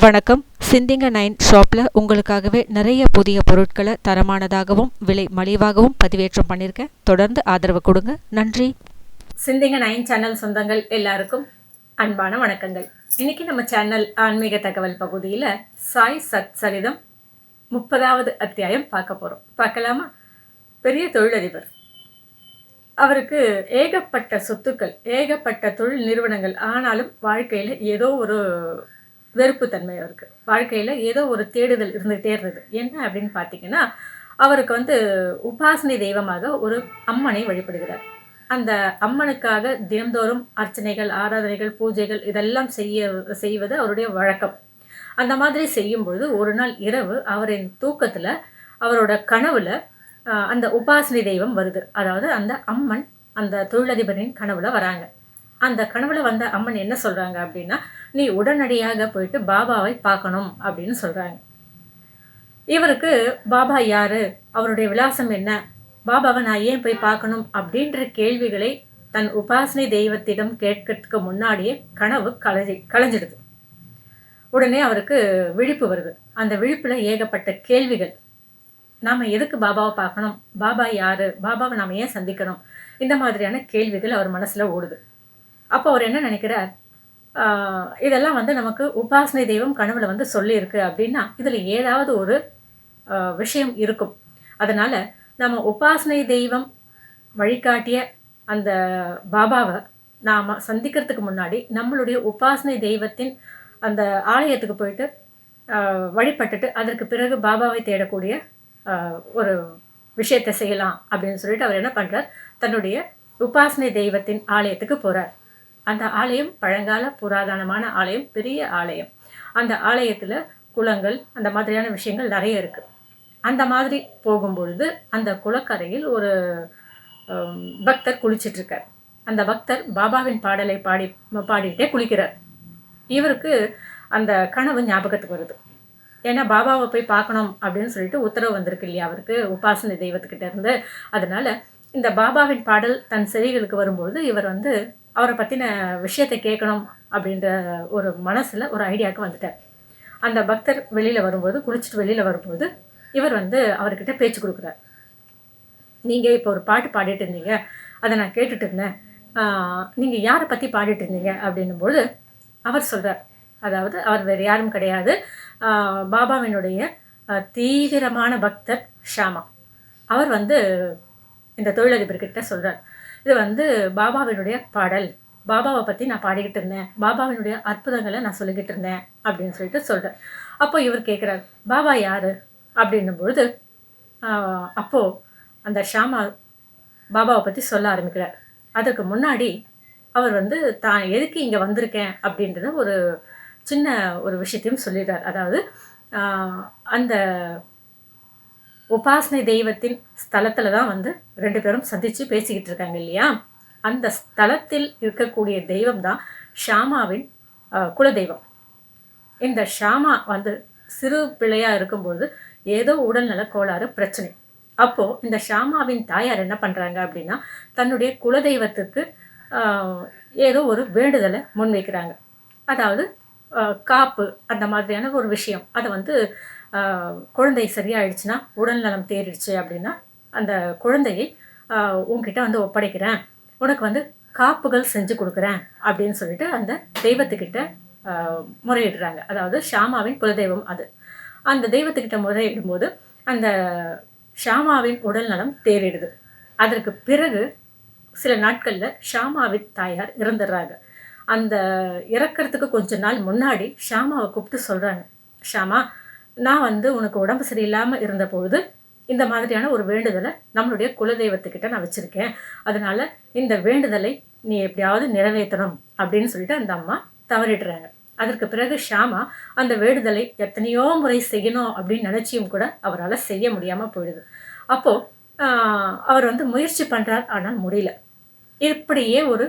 வணக்கம். சிந்திங்க 9 ஷாப்பில் உங்களுக்காகவே நிறைய புதிய பொருட்களை தரமானதாகவும் விலை மலிவாகவும் பதிவேற்றம் பண்ணியிருக்கேன். தொடர்ந்து ஆதரவு கொடுங்க. நன்றி. சிந்திங்க 9 சேனல் சொந்தங்கள் எல்லாருக்கும் அன்பான வணக்கங்கள். இன்னைக்கு நம்ம சேனல் ஆன்மீக தகவல் பகுதியில் சாய் சத் சரிதம் 30வது அத்தியாயம் பார்க்க போகிறோம். பார்க்கலாமா? பெரிய தொழிலதிபர், அவருக்கு ஏகப்பட்ட சொத்துக்கள், ஏகப்பட்ட தொழில் நிறுவனங்கள். ஆனாலும் வாழ்க்கையில் ஏதோ ஒரு வெறுப்புத்தன்மை அவருக்கு. வாழ்க்கையில் ஏதோ ஒரு தேடுதல் இருந்துகிட்டே இருந்தது. என்ன அப்படின்னு பார்த்தீங்கன்னா, அவருக்கு உபாசனை தெய்வமாக ஒரு அம்மனை வழிபடுகிறார். அந்த அம்மனுக்காக தினந்தோறும் அர்ச்சனைகள், ஆராதனைகள், பூஜைகள் இதெல்லாம் செய்வது அவருடைய வழக்கம். அந்த மாதிரி செய்யும்பொழுது ஒரு நாள் இரவு அவரின் தூக்கத்தில், அவரோட கனவுல அந்த உபாசனை தெய்வம் வருது. அதாவது அந்த அம்மன் அந்த தொழிலதிபரின் கனவுல வராங்க. அந்த கனவுல வந்த அம்மன் என்ன சொல்றாங்க அப்படின்னா, நீ உடனடியாக போயிட்டு பாபாவை பார்க்கணும் அப்படின்னு சொல்றாங்க. இவருக்கு பாபா யாரு, அவருடைய விலாசம் என்ன, பாபாவை நான் ஏன் போய் பார்க்கணும் அப்படின்ற கேள்விகளை தன் உபாசனை தெய்வத்திடம் கேட்கறதுக்கு முன்னாடியே கனவு கலைஞ்சிடுது. உடனே அவருக்கு விழிப்பு வருது. அந்த விழிப்புல ஏகப்பட்ட கேள்விகள். நாம எதுக்கு பாபாவை பார்க்கணும், பாபா யாரு, பாபாவை நாம ஏன் சந்திக்கணும், இந்த மாதிரியான கேள்விகள் அவர் மனசுல ஓடுது. அப்போ அவர் என்ன நினைக்கிறார், இதெல்லாம் நமக்கு உபாசனை தெய்வம் கனவுல சொல்லியிருக்கு அப்படின்னா இதில் ஏதாவது ஒரு விஷயம் இருக்கும். அதனால் நம்ம உபாசனை தெய்வம் வழிகாட்டிய அந்த பாபாவை நாம் சந்திக்கிறதுக்கு முன்னாடி நம்மளுடைய உபாசனை தெய்வத்தின் அந்த ஆலயத்துக்கு போயிட்டு வழிபட்டுட்டு அதற்கு பிறகு பாபாவை தேடக்கூடிய ஒரு விஷயத்தை செய்யலாம் அப்படின்னு சொல்லிட்டு அவர் என்ன பண்ணுறார், தன்னுடைய உபாசனை தெய்வத்தின் ஆலயத்துக்கு போகிறார். அந்த ஆலயம் பழங்கால புராதனமான ஆலயம், பெரிய ஆலயம். அந்த ஆலயத்தில் குளங்கள், அந்த மாதிரியான விஷயங்கள் நிறைய இருக்குது. அந்த மாதிரி போகும்பொழுது அந்த குளக்கரையில் ஒரு பக்தர் குளிச்சிட்ருக்கார். அந்த பக்தர் பாபாவின் பாடலை பாடிட்டே குளிக்கிறார். இவருக்கு அந்த கனவு ஞாபகத்துக்கு வருது. ஏன்னா பாபாவை போய் பார்க்கணும் அப்படின்னு சொல்லிட்டு உத்தரவு வந்திருக்கு இல்லையா அவருக்கு, உபாசனை தெய்வத்துக்கிட்ட இருந்து. அதனால இந்த பாபாவின் பாடல் தன் செவிகளுக்கு வரும்போது இவர் அவரை பற்றின விஷயத்தை கேட்கணும் அப்படின்ற ஒரு மனசில் ஒரு ஐடியாவுக்கு வந்துட்டார். அந்த பக்தர் வெளியில் வரும்போது, குளிச்சுட்டு வெளியில் வரும்போது இவர் அவர்கிட்ட பேச்சு கொடுக்குறார். நீங்கள் இப்போ ஒரு பாட்டு பாடிட்டு இருந்தீங்க, அதை நான் கேட்டுட்டு இருந்தேன். நீங்கள் யாரை பற்றி பாடிட்டு இருந்தீங்க அப்படின்னும்போது அவர் சொல்கிறார், அதாவது அவர் வேறு யாரும் கிடையாது, பாபாவினுடைய தீவிரமான பக்தர் ஷாமா. அவர் இந்த தொழிலதிபர்கிட்ட சொல்கிறார், இது பாபாவினுடைய பாடல், பாபாவை பற்றி நான் பாடிக்கிட்டு இருந்தேன், பாபாவினுடைய அற்புதங்களை நான் சொல்லிக்கிட்டு இருந்தேன் அப்படின்னு சொல்லிட்டு சொல்கிறேன். அப்போ இவர் கேட்குறார், பாபா யார் அப்படின்னும்பொழுது அப்போது அந்த ஷாமா பாபாவை பற்றி சொல்ல ஆரம்பிக்கிறார். அதுக்கு முன்னாடி அவர் தான் எதுக்கு இங்கே வந்திருக்கேன் அப்படின்றத ஒரு சின்ன ஒரு விஷயத்தையும் சொல்லிடுறார். அதாவது அந்த உபாசனை தெய்வத்தின் ஸ்தலத்தில் தான் ரெண்டு பேரும் சந்தித்து பேசிக்கிட்டு இருக்காங்க இல்லையா. அந்த ஸ்தலத்தில் இருக்கக்கூடிய தெய்வம் தான் ஷாமாவின் குலதெய்வம். இந்த ஷாமா சிறு பிள்ளையாக இருக்கும்போது ஏதோ உடல்நல கோளாறு பிரச்சனை. அப்போது இந்த ஷாமாவின் தாயார் என்ன பண்ணுறாங்க அப்படின்னா, தன்னுடைய குலதெய்வத்துக்கு ஏதோ ஒரு வேண்டுதலை முன்வைக்கிறாங்க. அதாவது காப்பு அந்த மாதிரியான ஒரு விஷயம். அதை குழந்தை சரியாயிடுச்சுன்னா, உடல் நலம் தேறிடுச்சு அப்படின்னா அந்த குழந்தையை உங்ககிட்ட ஒப்படைக்கிறேன், உனக்கு காப்புகள் செஞ்சு கொடுக்குறேன் அப்படின்னு சொல்லிட்டு அந்த தெய்வத்துக்கிட்ட முறையிடுறாங்க. அதாவது ஷாமாவின் குலதெய்வம் அது. அந்த தெய்வத்துக்கிட்ட முறையிடும்போது அந்த ஷாமாவின் உடல் நலம் தேறிடுது. அதற்கு பிறகு சில நாட்களில் ஷாமாவின் தாயார் இறந்துடுறாங்க. அந்த இறக்கிறதுக்கு கொஞ்ச நாள் முன்னாடி ஷாமாவை கூப்பிட்டு சொல்கிறாங்க, ஷாமா, நான் உனக்கு உடம்பு சரியில்லாமல் இருந்தபொழுது இந்த மாதிரியான ஒரு வேண்டுதலை நம்மளுடைய குலதெய்வத்துக்கிட்ட நான் வச்சுருக்கேன், அதனால் இந்த வேண்டுதலை நீ எப்படியாவது நிறைவேற்றணும் அப்படின்னு சொல்லிட்டு அந்த அம்மா தவறிடுறாங்க. அதற்கு பிறகு ஷாமா அந்த வேண்டுதலை எத்தனையோ முறை செய்யணும் அப்படின்னு நினச்சியும் கூட அவரால் செய்ய முடியாமல் போயிடுது. அப்போது அவர் முயற்சி பண்ணுறார், ஆனால் முடியல. இப்படியே ஒரு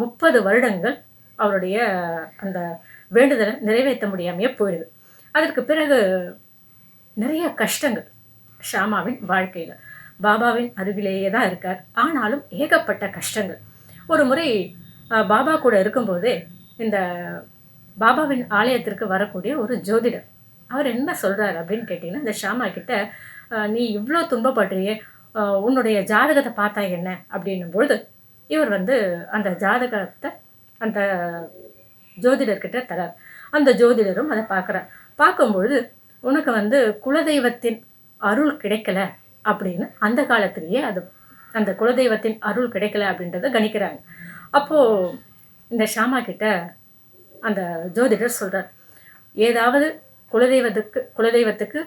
30 வருடங்கள் அவருடைய அந்த வேண்டுதலை நிறைவேற்ற முடியாமையே போயிடுது. அதற்கு பிறகு நிறைய கஷ்டங்கள் ஷாமாவின் வாழ்க்கையில். பாபாவின் அருகிலேயே தான் இருக்கார், ஆனாலும் ஏகப்பட்ட கஷ்டங்கள். ஒரு முறை பாபா கூட இருக்கும்போதே இந்த பாபாவின் ஆலயத்திற்கு வரக்கூடிய ஒரு ஜோதிடர். அவர் என்ன சொல்றாரு அப்படின்னு கேட்டிங்கன்னா, இந்த ஷாமா கிட்ட நீ இவ்வளோ துன்பப்படுறியே, உன்னுடைய ஜாதகத்தை பார்த்தா என்ன அப்படின்னும்பொழுது, இவர் வந்து அந்த ஜாதகத்தை அந்த ஜோதிடர்கிட்ட தரார். அந்த ஜோதிடரும் அதை பார்க்குறார். பார்க்கும்பொழுது, உனக்கு வந்து குலதெய்வத்தின் அருள் கிடைக்கல அப்படின்னு அந்த காலத்திலேயே அந்த குலதெய்வத்தின் அருள் கிடைக்கல அப்படின்றத கணிக்கிறாங்க. அப்போது இந்த ஷாமா கிட்ட அந்த ஜோதிடர் சொல்கிறார், ஏதாவது குலதெய்வத்துக்கு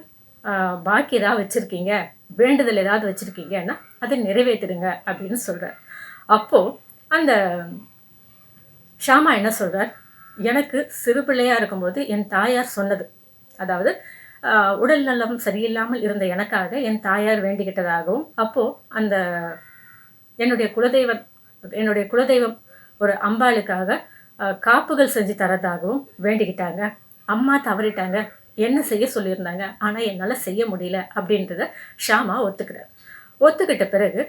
பாக்கி ஏதாவது வச்சுருக்கீங்க, வேண்டுதல் ஏதாவது வச்சுருக்கீங்கன்னா அதை நிறைவேற்றிடுங்க அப்படின்னு சொல்கிறார். அப்போது அந்த ஷாமா என்ன சொல்கிறார், எனக்கு சிறு பிள்ளையாக இருக்கும்போது என் தாயார் சொன்னது, அதாவது உடல் நலம் சரியில்லாமல் இருந்த எனக்காக என் தாயார் வேண்டிக்கிட்டதாகவும், அப்போது அந்த என்னுடைய குலதெய்வம் ஒரு அம்பாளுக்காக காப்புகள் செஞ்சு தரதாகவும் வேண்டிக்கிட்டாங்க. அம்மா தவறிட்டாங்க, என்ன செய்ய சொல்லியிருந்தாங்க, ஆனால் என்னால் செய்ய முடியல அப்படின்றத ஷாமா ஒத்துக்கிறார். ஒத்துக்கிட்ட பிறகு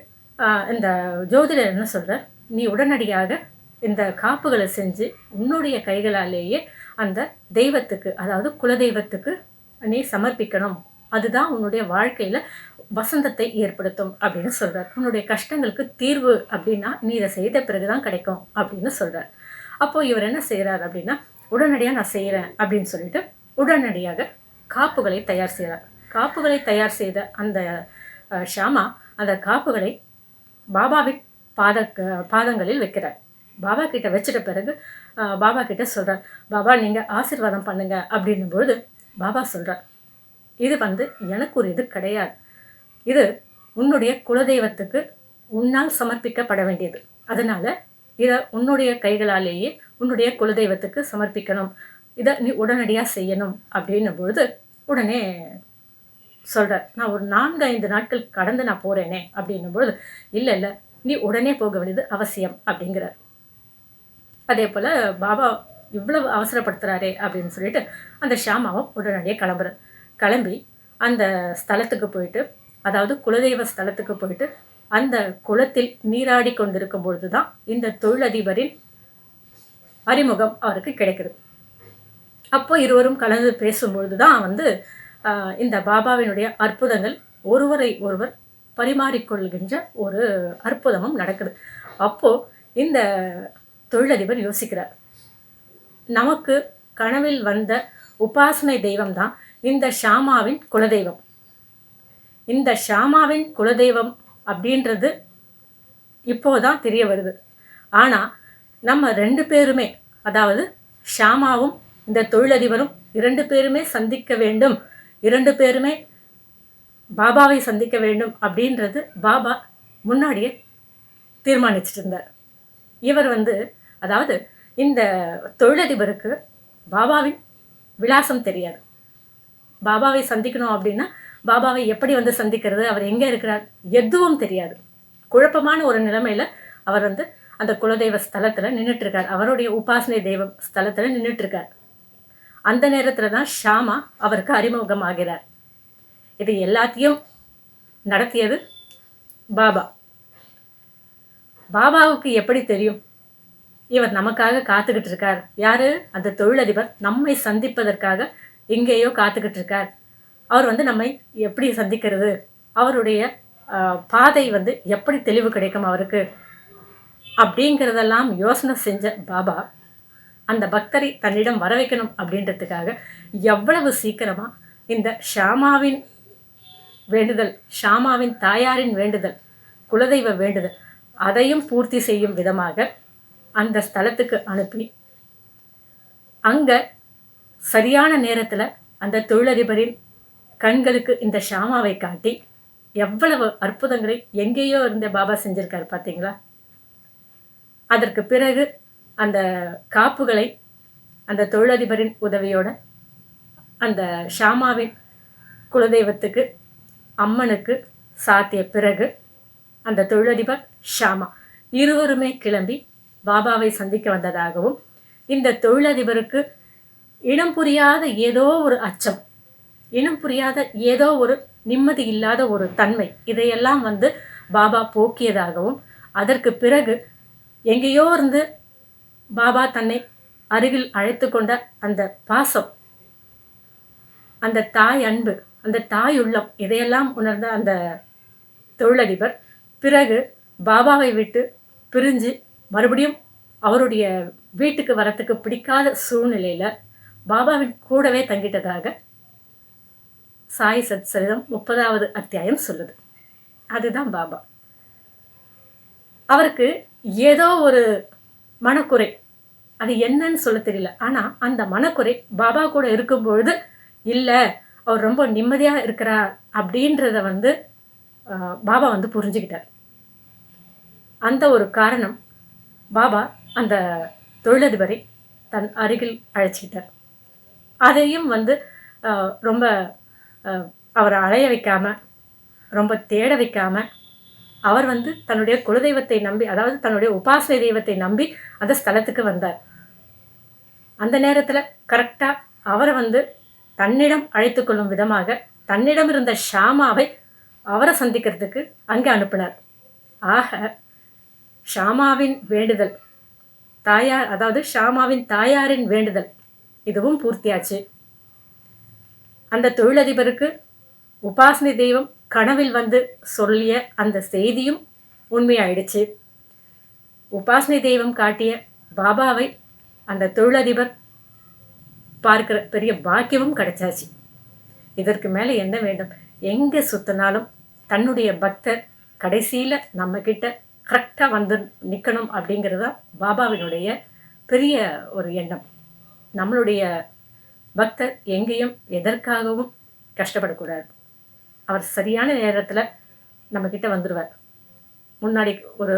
இந்த ஜோதிடர் என்ன சொல்கிறார், நீ உடனடியாக இந்த காப்புகளை செஞ்சு உன்னுடைய கைகளாலேயே அந்த தெய்வத்துக்கு, அதாவது குலதெய்வத்துக்கு நீ சமர்ப்பிக்கணும். அதுதான் உன்னுடைய வாழ்க்கையில் வசந்தத்தை ஏற்படுத்தும் அப்படின்னு சொல்கிறார். உன்னுடைய கஷ்டங்களுக்கு தீர்வு அப்படின்னா நீ இதை செய்த பிறகு தான் கிடைக்கும் அப்படின்னு சொல்கிறார். அப்போது இவர் என்ன செய்கிறார் அப்படின்னா, உடனடியாக நான் செய்கிறேன் அப்படின்னு சொல்லிட்டு உடனடியாக காப்புகளை தயார் செய்கிறார். காப்புகளை தயார் செய்த அந்த ஷாமா அந்த காப்புகளை பாபாவின் பாதங்களில் வைக்கிறார். பாபா கிட்ட வச்சிட்ட பிறகு பாபா கிட்ட சொல்கிறார், பாபா நீங்கள் ஆசீர்வாதம் பண்ணுங்க அப்படின்னும்போது பாபா சொல்கிறார், இது வந்து எனக்கு ஒரு இது கிடையாது, இது உன்னுடைய குலதெய்வத்துக்கு உன்னால் சமர்ப்பிக்கப்பட வேண்டியது, அதனால் இதை உன்னுடைய கைகளாலேயே உன்னுடைய குலதெய்வத்துக்கு சமர்ப்பிக்கணும், இதை நீ உடனடியாக செய்யணும் அப்படின்னும் பொழுது உடனே சொல்கிறார், நான் ஒரு 4-5 நாட்கள் கடந்து நான் போகிறேனே அப்படின்னும் பொழுது, இல்லை நீ உடனே போக வேண்டியது அவசியம் அப்படிங்கிறார். அதே போல் பாபா இவ்வளவு அவசரப்படுத்துகிறாரே அப்படின்னு சொல்லிட்டு அந்த ஷாமாவும் உடனடியாக கிளம்பி அந்த ஸ்தலத்துக்கு போயிட்டு, அதாவது குலதெய்வ ஸ்தலத்துக்கு போயிட்டு அந்த குளத்தில் நீராடி கொண்டிருக்கும் பொழுது தான் இந்த தொழிலதிபரின் அறிமுகம் அவருக்கு கிடைக்குது. அப்போ இருவரும் கலந்து பேசும்பொழுது தான் வந்து இந்த பாபாவினுடைய அற்புதங்கள் ஒருவரை ஒருவர் பரிமாறிக்கொள்கின்ற ஒரு அற்புதமும் நடக்குது. அப்போது இந்த தொழிலதிபர் யோசிக்கிறார், நமக்கு கனவில் வந்த உபாசனை தெய்வம் தான் இந்த ஷாமாவின் குலதெய்வம். இந்த ஷாமாவின் குலதெய்வம் அப்படின்றது இப்போதான் தெரிய வருது. ஆனால் நம்ம 2 பேருமே, அதாவது ஷாமாவும் இந்த தொழிலதிபரும் 2 பேருமே சந்திக்க வேண்டும், 2 பேருமே பாபாவை சந்திக்க வேண்டும் அப்படின்றது பாபா முன்னாடியே தீர்மானிச்சிட்டு இருந்தார். இவர் வந்து, அதாவது இந்த தொழிலதிபருக்கு பாபாவின் விலாசம் தெரியாது. பாபாவை சந்திக்கணும் அப்படின்னா பாபாவை எப்படி வந்து சந்திக்கிறது, அவர் எங்கே இருக்கிறார், எதுவும் தெரியாது. குழப்பமான ஒரு நிலைமையில் அவர் வந்து அந்த குலதெய்வ ஸ்தலத்தில் நின்றுட்டுருக்கார், அவருடைய உபாசனை தெய்வம் ஸ்தலத்தில் நின்றுட்டுருக்கார். அந்த நேரத்தில் தான் ஷாமா அவருக்கு அறிமுகமாகிறார். இது எல்லாத்தையும் நடத்தியது பாபா. பாபாவுக்கு எப்படி தெரியும் இவர் நமக்காக காத்துக்கிட்டு இருக்கார், யாரு, அந்த தொழிலதிபர் நம்மை சந்திப்பதற்காக எங்கேயோ காத்துக்கிட்டு இருக்கார், அவர் வந்து நம்மை எப்படி சந்திக்கிறது, அவருடைய பாதை வந்து எப்படி தெளிவு கிடைக்கும் அவருக்கு அப்படிங்கிறதெல்லாம் யோசனை செஞ்ச பாபா அந்த பக்தரை தன்னிடம் வர வைக்கணும் அப்படின்றதுக்காக எவ்வளவு சீக்கிரமாக இந்த ஷாமாவின் வேண்டுதல், ஷாமாவின் தாயாரின் வேண்டுதல், குலதெய்வ வேண்டுதல் அதையும் பூர்த்தி செய்யும் விதமாக அந்த ஸ்தலத்துக்கு அனுப்பி அங்கே சரியான நேரத்தில் அந்த தொழிலதிபரின் கண்களுக்கு இந்த ஷாமாவை காட்டி எவ்வளவு அற்புதங்களை எங்கேயோ இருந்த பாபா செஞ்சிருக்காரு பார்த்தீங்களா. அதற்கு பிறகு அந்த காப்புகளை அந்த தொழிலதிபரின் உதவியோட அந்த ஷாமாவின் குலதெய்வத்துக்கு அம்மனுக்கு சாத்திய பிறகு அந்த தொழிலதிபர் ஷாமா இருவருமே கிளம்பி பாபாவை சந்திக்க வந்ததாகவும், இந்த தொழிலதிபருக்கு இனம் புரியாத ஏதோ ஒரு அச்சம், இனம் புரியாத ஏதோ ஒரு நிம்மதி இல்லாத ஒரு தன்மை, இதையெல்லாம் வந்து பாபா போக்கியதாகவும், அதற்கு பிறகு எங்கேயோ இருந்து பாபா தன்னை அருகில் அழைத்து கொண்ட அந்த பாசம், அந்த தாய் அன்பு, அந்த தாய் உள்ளம், இதையெல்லாம் உணர்ந்த அந்த தொழிலதிபர் பிறகு பாபாவை விட்டு பிரிஞ்சு மறுபடியும் அவருடைய வீட்டுக்கு வரத்துக்கு பிடிக்காத சூழ்நிலையில பாபாவின் கூடவே தங்கிட்டதாக சாய் சத் சரிதம் 30வது அத்தியாயம் சொல்லுது. அதுதான் பாபா. அவருக்கு ஏதோ ஒரு மனக்குறை, அது என்னன்னு சொல்ல தெரியல. ஆனா அந்த மனக்குறை பாபா கூட இருக்கும்பொழுது இல்லை, அவர் ரொம்ப நிம்மதியா இருக்கிறார் அப்படின்றத பாபா புரிஞ்சுக்கிட்டார். அந்த ஒரு காரணம் பாபா அந்த தொழிலதிபரை தன் அருகில் அழைச்சிக்கிட்டார். அதையும் ரொம்ப அவரை அலைய வைக்காம, ரொம்ப தேட வைக்காம, அவர் தன்னுடைய குலதெய்வத்தை நம்பி, அதாவது தன்னுடைய உபாசனை தெய்வத்தை நம்பி அந்த ஸ்தலத்துக்கு வந்தார். அந்த நேரத்தில் கரெக்டாக அவரை தன்னிடம் அழைத்து கொள்ளும் விதமாக தன்னிடம் இருந்த ஷாமாவை அவரை சந்திக்கிறதுக்கு அங்கே அனுப்பினார். ஆக ஷாமாவின் வேண்டுதல், தாயார், அதாவது ஷாமாவின் தாயாரின் வேண்டுதல் இதுவும் பூர்த்தியாச்சு. அந்த தொழிலதிபருக்கு உபாசனை தெய்வம் கனவில் சொல்லிய அந்த செய்தியும் உண்மையாயிடுச்சு. உபாசனை தெய்வம் காட்டிய பாபாவை அந்த தொழிலதிபர் பார்க்கிற பெரிய பாக்கியமும் கிடைச்சாச்சு. இதற்கு மேலே என்ன வேண்டும்? எங்கே சுத்தினாலும் தன்னுடைய பக்தர் கடைசியில் நம்ம கிட்ட கரெக்டாக நிற்கணும் அப்படிங்கிறது தான் பாபாவினுடைய பெரிய ஒரு எண்ணம். நம்மளுடைய பக்தர் எங்கேயும் எதற்காகவும் கஷ்டப்படக்கூடாது. அவர் சரியான நேரத்தில் நம்மக்கிட்ட வந்துடுவார். முன்னாடி ஒரு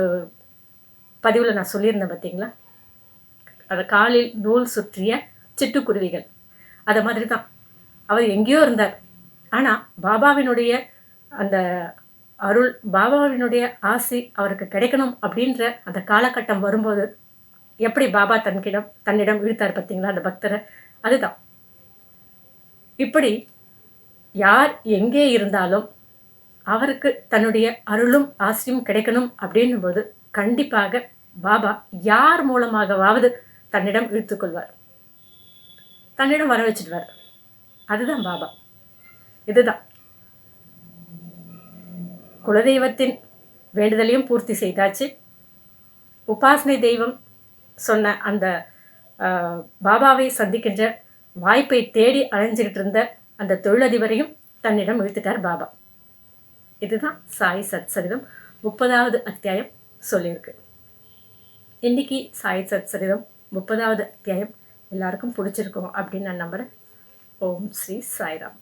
பதிவில் நான் சொல்லியிருந்தேன் பார்த்தீங்களா, அது காலில் நூல் சுற்றிய சிட்டுக்குருவிகள். அதை மாதிரி தான் அவர் எங்கேயோ இருந்தார். ஆனால் பாபாவினுடைய அந்த அருள், பாபாவினுடைய ஆசி அவருக்கு கிடைக்கணும் அப்படின்ற அந்த காலகட்டம் வரும்போது எப்படி பாபா தன்னிடம் இழுத்தார் பார்த்தீங்களா அந்த பக்தரை, அதுதான். இப்படி யார் எங்கே இருந்தாலும் அவருக்கு தன்னுடைய அருளும் ஆசியும் கிடைக்கணும் அப்படின்னும்போது கண்டிப்பாக பாபா யார் மூலமாகவாவது தன்னிடம் இழுத்துக்கொள்வார், தன்னிடம் வர வச்சிடுவார். அதுதான் பாபா. இதுதான் குலதெய்வத்தின் வேண்டுதலையும் பூர்த்தி செய்தாச்சு. உபாசனை தெய்வம் சொன்ன அந்த பாபாவை சந்திக்கின்ற வாய்ப்பை தேடி அலைஞ்சிக்கிட்டு இருந்த அந்த தொழிலதிபரையும் தன்னிடம் இழுத்துட்டார் பாபா. இதுதான் சாய் சத் சரிதம் 30வது அத்தியாயம் சொல்லியிருக்கு. இன்னைக்கு சாய் சத் சரிதம் 30வது அத்தியாயம் எல்லாருக்கும் பிடிச்சிருக்கும் அப்படின்னு நான் நம்புகிறேன். ஓம் ஸ்ரீ சாய்ராம்.